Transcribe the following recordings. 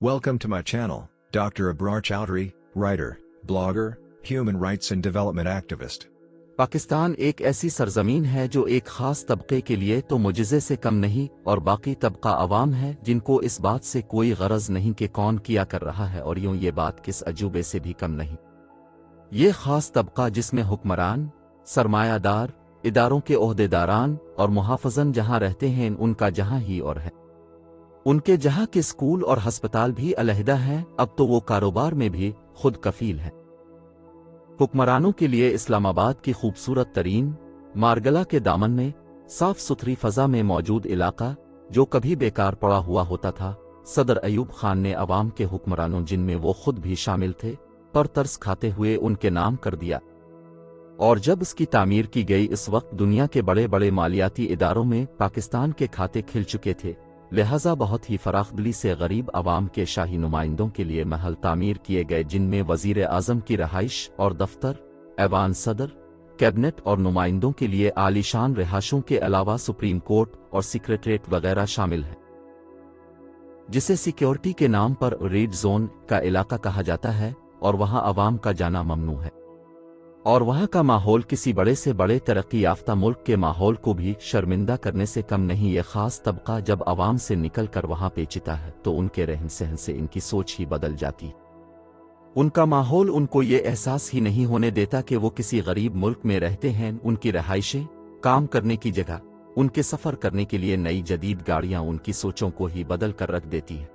Welcome to my channel, Dr. Abrar Chowdhury, writer, blogger, human rights and development activist. Pakistan एक ऐसी सरजमीन है जो एक खास तबके के लिए तो मुजिज़े से कम नहीं और बाकी तबका अवाम है जिनको इस बात से कोई गरज नहीं कि कौन किया कर रहा है और यूं ये बात किस अजूबे से भी कम नहीं। ये खास तबका जिसमें हुक्मरान, सरमायादार, इदारों के ओहदेदारान और मुहाफ़ज़न जहां रहते हैं उनका जहां ही और है। उनके जहां के स्कूल और हस्पताल भी अलहदा हैं, अब तो वो कारोबार में भी खुद कफील हैं। हुक्मरानों के लिए इस्लामाबाद की खूबसूरत तरीन मारगला के दामन में साफ सुथरी फ़ज़ा में मौजूद इलाका जो कभी बेकार पड़ा हुआ होता था, सदर अयूब खान ने अवाम के हुक्मरानों जिनमें वो खुद भी शामिल थे पर तरस खाते हुए उनके नाम कर दिया। और जब इसकी तामीर की गई इस वक्त दुनिया के बड़े बड़े मालियाती इदारों में पाकिस्तान के खाते खिल चुके थे, लिहाजा बहुत ही फराखदिली से गरीब आवाम के शाही नुमाइंदों के लिए महल तामीर किए गए जिनमें वजीर आज़म की रहाइश और दफ्तर, ऐवान सदर, कैबिनेट और नुमाइंदों के लिए आलीशान रिहाइशों के अलावा सुप्रीम कोर्ट और सेक्रेटरीट वगैरह शामिल है, जिसे सिक्योरिटी के नाम पर रेड जोन का इलाका कहा जाता है और वहां आवाम का जाना ममनू है। और वहां का माहौल किसी बड़े से बड़े तरक्की याफ्ता मुल्क के माहौल को भी शर्मिंदा करने से कम नहीं। ये खास तबका जब आवाम से निकल कर वहां पेचिता है तो उनके रहन सहन से इनकी सोच ही बदल जाती। उनका माहौल उनको ये एहसास ही नहीं होने देता कि वो किसी गरीब मुल्क में रहते हैं। उनकी रहाइशें, काम करने की जगह, उनके सफ़र करने के लिए नई जदीद गाड़ियां उनकी सोचों को ही बदल कर रख देती हैं।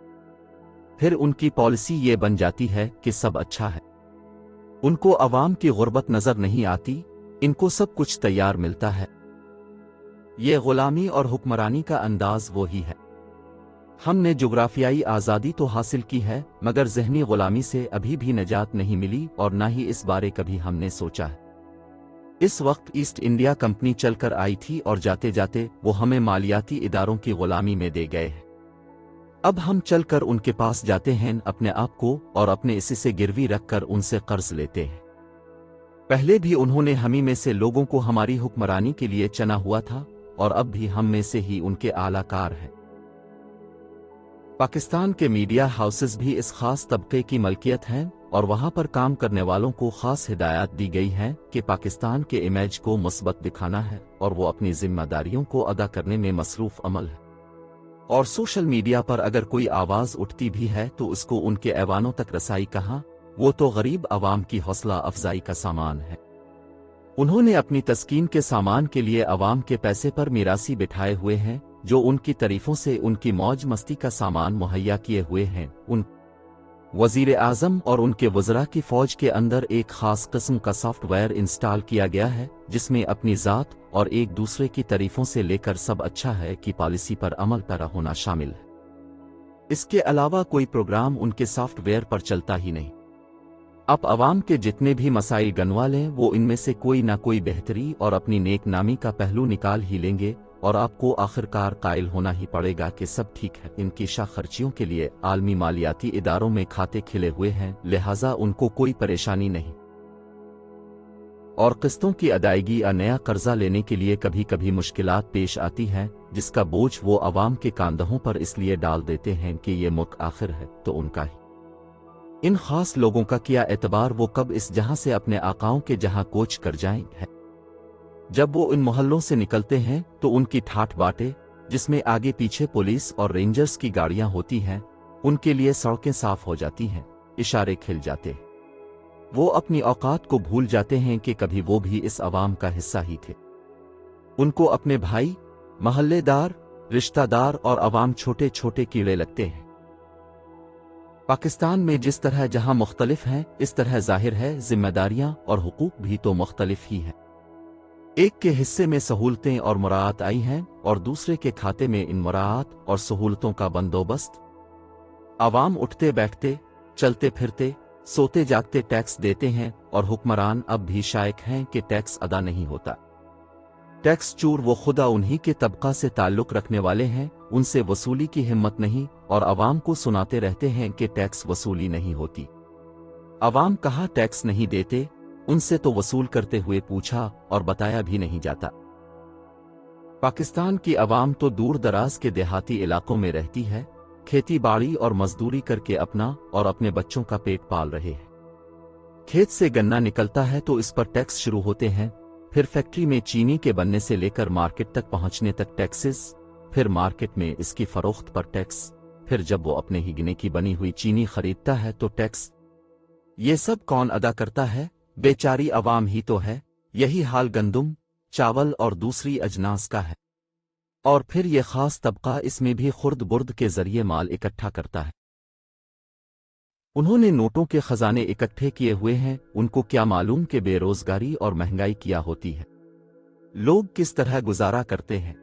फिर उनकी पॉलिसी ये बन जाती है कि सब अच्छा है, उनको अवाम की गुर्बत नजर नहीं आती, इनको सब कुछ तैयार मिलता है। ये गुलामी और हुक्मरानी का अंदाज वो ही है। हमने जुग्राफियाई आज़ादी तो हासिल की है मगर ज़हनी गुलामी से अभी भी निजात नहीं मिली और ना ही इस बारे कभी हमने सोचा है। इस वक्त ईस्ट इंडिया कंपनी चलकर आई थी और जाते जाते वो हमें मालियाती इदारों की गुलामी में दे गए हैं। अब हम चलकर उनके पास जाते हैं, अपने आप को और अपने इसी से गिरवी रखकर उनसे कर्ज लेते हैं। पहले भी उन्होंने हमी में से लोगों को हमारी हुक्मरानी के लिए चना हुआ था और अब भी हम में से ही उनके आलाकार हैं। पाकिस्तान के मीडिया हाउसेस भी इस खास तबके की मलकियत हैं और वहां पर काम करने वालों को खास हिदायत दी गई हैं कि पाकिस्तान के इमेज को मुस्बत दिखाना है और वो अपनी जिम्मेदारियों को अदा करने में मसरूफ अमल है। और सोशल मीडिया पर अगर कोई आवाज उठती भी है तो उसको उनके ऐवानों तक रसाई कहाँ, वो तो गरीब आवाम की हौसला अफजाई का सामान है। उन्होंने अपनी तस्कीन के सामान के लिए आवाम के पैसे पर मिरासी बिठाए हुए हैं जो उनकी तारीफों से उनकी मौज मस्ती का सामान मुहैया किए हुए हैं। उन वजीर आज़म और उनके वज़रा की फौज के अंदर एक खास किस्म का सॉफ्टवेयर इंस्टॉल किया गया है जिसमें अपनी ज़ात और एक दूसरे की तारीफों से लेकर सब अच्छा है की पॉलिसी पर अमल पैरा होना शामिल है। इसके अलावा कोई प्रोग्राम उनके सॉफ्टवेयर पर चलता ही नहीं। आप अवाम के जितने भी मसाइल गनवा लें वो इनमें से कोई ना कोई बेहतरी और अपनी नेक नामी का पहलू निकाल ही लेंगे और आपको आखिरकार कायल होना ही पड़ेगा कि सब ठीक है। इनकी शाह खर्चियों के लिए आलमी मालियाती इदारों में खाते खिले हुए हैं, लिहाजा उनको कोई परेशानी नहीं और किस्तों की अदायगी या नया कर्जा लेने के लिए कभी कभी मुश्किलात पेश आती हैं जिसका बोझ वो आवाम के कांधों पर इसलिए डाल देते हैं कि ये मुल्क आखिर है तो उनका ही। इन खास लोगों का क्या एतबार वो कब इस जहां से अपने आकाओं के जहां कोच कर जाएं है। जब वो इन मोहल्लों से निकलते हैं तो उनकी ठाठ बाटे जिसमें आगे पीछे पुलिस और रेंजर्स की गाड़ियां होती हैं, उनके लिए सड़कें साफ हो जाती हैं, इशारे खिल जाते हैं। वो अपनी औकात को भूल जाते हैं कि कभी वो भी इस अवाम का हिस्सा ही थे। उनको अपने भाई, महल्लेदार, रिश्तेदार और अवाम छोटे छोटे कीड़े लगते हैं। पाकिस्तान में जिस तरह जहां मुख्तलिफ हैं इस तरह जाहिर है जिम्मेदारियां और हुकूक भी तो मुख्तलिफ ही हैं। एक के हिस्से में सहूलतें और मुराआत आई हैं और दूसरे के खाते में इन मुराआत और सहूलतों का बंदोबस्त। आवाम उठते बैठते, चलते फिरते, सोते जागते टैक्स देते हैं और हुक्मरान अब भी शायक हैं कि टैक्स अदा नहीं होता। टैक्स चोर वो खुदा उन्हीं के तबका से ताल्लुक रखने वाले हैं, उनसे वसूली की हिम्मत नहीं और आवाम को सुनाते रहते हैं कि टैक्स वसूली नहीं होती। आवाम कहाँ टैक्स नहीं देते, उनसे तो वसूल करते हुए पूछा और बताया भी नहीं जाता। पाकिस्तान की आवाम तो दूर दराज के देहाती इलाकों में रहती है खेती बाड़ी और मजदूरी करके अपना और अपने बच्चों का पेट पाल रहे हैं। खेत से गन्ना निकलता है तो इस पर टैक्स शुरू होते हैं, फिर फैक्ट्री में चीनी के बनने से लेकर मार्केट तक पहुंचने तक टैक्सेस, फिर मार्केट में इसकी फरोख्त पर टैक्स, फिर जब वो अपने ही गिने की बनी हुई चीनी खरीदता है तो टैक्स। ये सब कौन अदा करता है? बेचारी अवाम ही तो है। यही हाल गंदुम, चावल और दूसरी अजनास का है। और फिर ये खास तबका इसमें भी खुर्द बुर्द के जरिए माल इकट्ठा करता है। उन्होंने नोटों के खजाने इकट्ठे किए हुए हैं, उनको क्या मालूम कि बेरोजगारी और महंगाई क्या होती है, लोग किस तरह गुजारा करते हैं।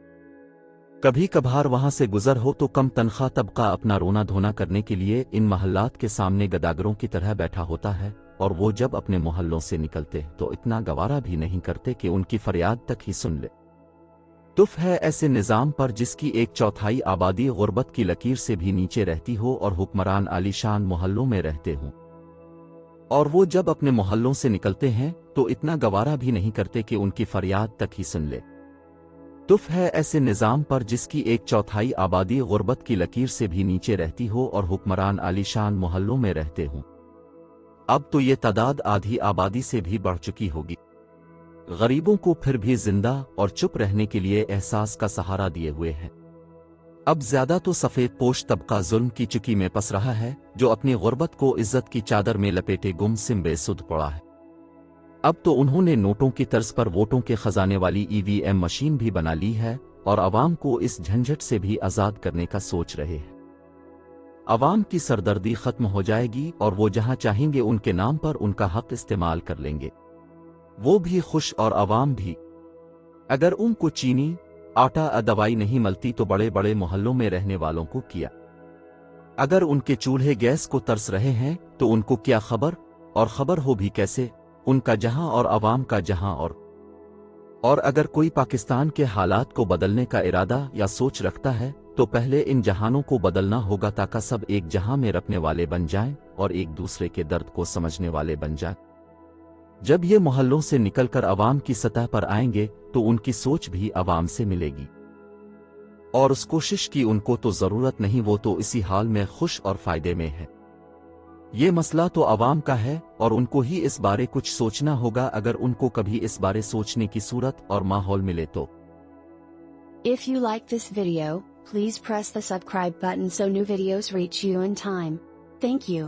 कभी कभार वहां से गुजर हो तो कम तनख्वाह तबका अपना रोना धोना करने के लिए इन महल्लात के सामने गदागरों की तरह बैठा होता है, और वो जब अपने मोहल्लों से निकलते तो इतना गवारा भी नहीं करते कि उनकी फरियाद तक ही सुन ले। तुफ है ऐसे निज़ाम पर जिसकी 1/4 आबादी गुर्बत की लकीर से भी नीचे रहती हो और हुक्मरान आलीशान मोहल्लों में रहते हों, और वो जब अपने मोहल्लों से निकलते हैं तो इतना गवारा भी नहीं करते कि उनकी फरियाद तक ही सुन ले। तुफ है ऐसे निज़ाम पर जिसकी 1/4 आबादी गुर्बत की लकीर से भी नीचे रहती हो और हुक्मरान आलीशान मोहल्लों में रहते हों। अब तो ये तादाद आधी आबादी से भी बढ़ चुकी होगी। गरीबों को फिर भी जिंदा और चुप रहने के लिए एहसास का सहारा दिए हुए हैं। अब ज्यादा तो सफेद पोश तबका जुल्म की चुकी में पस रहा है, जो अपनी गुर्बत को इज्जत की चादर में लपेटे गुमसिम बेसुध पड़ा है। अब तो उन्होंने नोटों की तर्ज पर वोटों के खजाने वाली EVM मशीन भी बना ली है और अवाम को इस झंझट से भी आजाद करने का सोच रहे हैं। अवाम की सरदर्दी खत्म हो जाएगी और वो जहां चाहेंगे उनके नाम पर उनका हक इस्तेमाल कर लेंगे, वो भी खुश और अवाम भी। अगर उनको चीनी, आटा, दवाई नहीं मिलती तो बड़े बड़े मोहल्लों में रहने वालों को किया। अगर उनके चूल्हे गैस को तरस रहे हैं तो उनको क्या खबर, और खबर हो भी कैसे, उनका जहां और अवाम का जहां। और अगर कोई पाकिस्तान के हालात को बदलने का इरादा या सोच रखता है तो पहले इन जहानों को बदलना होगा, ताकि सब एक जहां में रखने वाले बन जाएं और एक दूसरे के दर्द को समझने वाले बन जाएं। जब ये मोहल्लों से निकलकर अवाम की सतह पर आएंगे तो उनकी सोच भी अवाम से मिलेगी, और उस कोशिश की उनको तो जरूरत नहीं, वो तो इसी हाल में खुश और फायदे में है। ये मसला तो अवाम का है और उनको ही इस बारे कुछ सोचना होगा, अगर उनको कभी इस बारे सोचने की सूरत और माहौल मिले तो। If you like this video, please press the subscribe button so new videos reach you in time. Thank you.